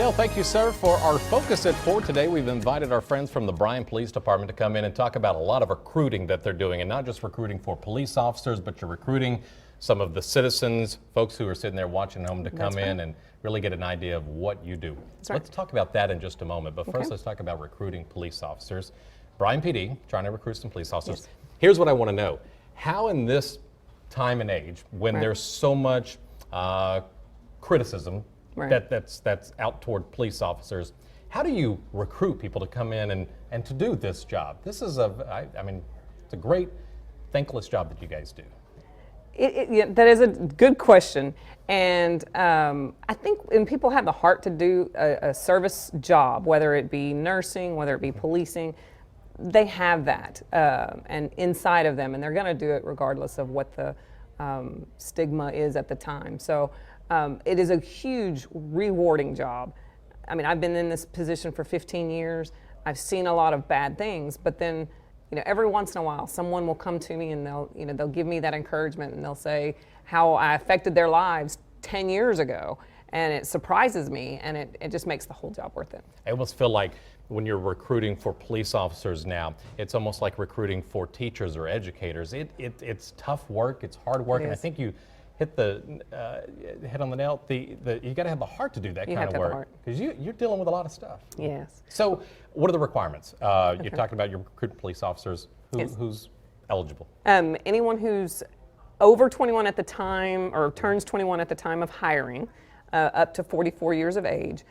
Dale, thank you, sir, for our Focus at 4 today. We've invited our friends from the Bryan Police Department to come in and talk about a lot of recruiting that they're doing, and not just recruiting for police officers, but you're recruiting some of the citizens, folks who are sitting there watching home, to come in and really get an idea of what you do. Let's talk about that in just a moment, but first let's talk about recruiting police officers. Bryan PD, trying to recruit some police officers. Here's what I want to know. How in this time and age, when there's so much criticism that's out toward police officers, how do you recruit people to come in and to do this job? This is I mean, it's a great, thankless job that you guys do. That is a good question, and I think when people have the heart to do a service job, whether it be nursing, whether it be policing, they have that and inside of them, and they're going to do it regardless of what the stigma is at the time. So it is a huge, rewarding job. I mean, I've been in this position for 15 years. I've seen a lot of bad things, but then, you know, every once in a while, someone will come to me and they'll give me that encouragement, and they'll say how I affected their lives 10 years ago, and it surprises me, and it just makes the whole job worth it. I almost feel like when you're recruiting for police officers now, it's almost like recruiting for teachers or educators. It's tough work, it's hard work, and I think you hit on the nail. You got to have the heart to do that kind of work, because you're dealing with a lot of stuff. Yes. So, what are the requirements? You're talking about your recruiting police officers. Who's eligible? Anyone who's over 21 at the time, or turns 21 at the time of hiring, up to 44 years of age.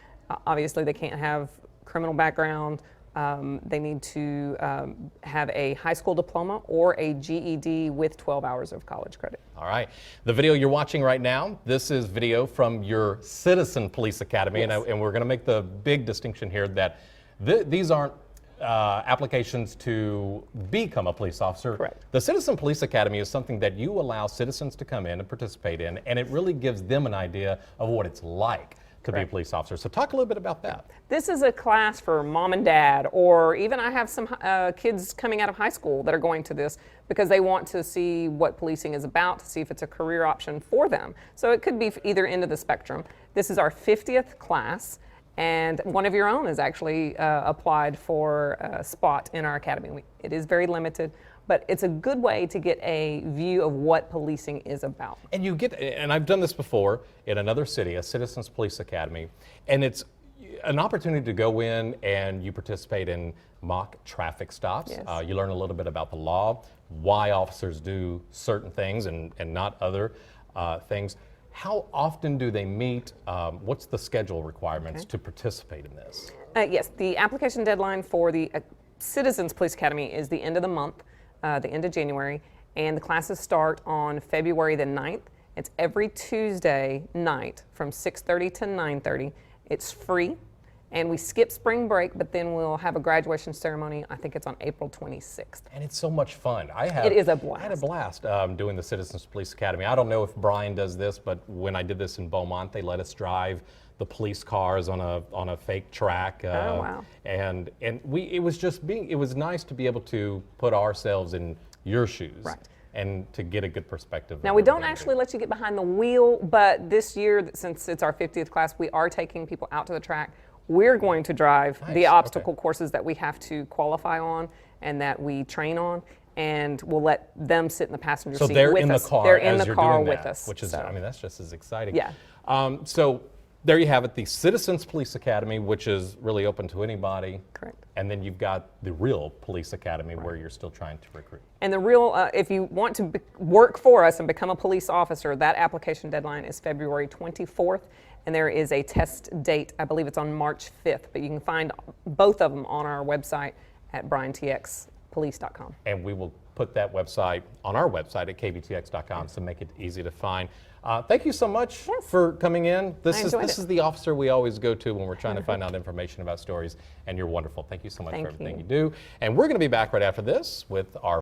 Obviously, they can't have criminal background. They need to have a high school diploma or a GED with 12 hours of college credit. All right. The video you're watching right now, this is video from your Citizen Police Academy, and we're going to make the big distinction here that these aren't applications to become a police officer. Correct. The Citizen Police Academy is something that you allow citizens to come in and participate in, and it really gives them an idea of what it's like to be a police officer. So talk a little bit about that. This is a class for mom and dad, or even I have some kids coming out of high school that are going to this because they want to see what policing is about, to see if it's a career option for them. So it could be either end of the spectrum. This is our 50th class, and one of your own has actually applied for a spot in our academy. It is very limited, but it's a good way to get a view of what policing is about. And and I've done this before in another city, a Citizens Police Academy, and it's an opportunity to go in and you participate in mock traffic stops. Yes. You learn a little bit about the law, why officers do certain things and not other things. How often do they meet? What's the schedule requirements to participate in this? Yes, the application deadline for the Citizens Police Academy is the end of the month. The end of January, and the classes start on February the 9th. It's every Tuesday night from 6:30 to 9:30. It's free, and we skip spring break, but then we'll have a graduation ceremony. I think it's on April 26th. And it's so much fun. It is a blast. I had a blast doing the Citizens Police Academy. I don't know if Bryan does this, but when I did this in Beaumont, they let us drive the police cars on a fake track. Oh, wow. And it was nice to be able to put ourselves in your shoes. Right. And to get a good perspective. Now, we don't actually let you get behind the wheel, but this year, since it's our 50th class, we are taking people out to the track. We're going to drive the obstacle courses that we have to qualify on and that we train on, and we'll let them sit in the passenger seat with us. So they're in the car. They're in the car with us. Which is, I mean, that's just as exciting. Yeah. So there you have it, the Citizens Police Academy, which is really open to anybody. Correct. And then you've got the real Police Academy where you're still trying to recruit. And the real, if you want to work for us and become a police officer, that application deadline is February 24th, and there is a test date, I believe it's on March 5th, but you can find both of them on our website at bryantxpolice.com. And we will put that website on our website at kvtx.com to make it easy to find. Thank you so much for coming in. This is the officer we always go to when we're trying to find out information about stories, and you're wonderful. Thank you so much for everything you do. And we're going to be back right after this with our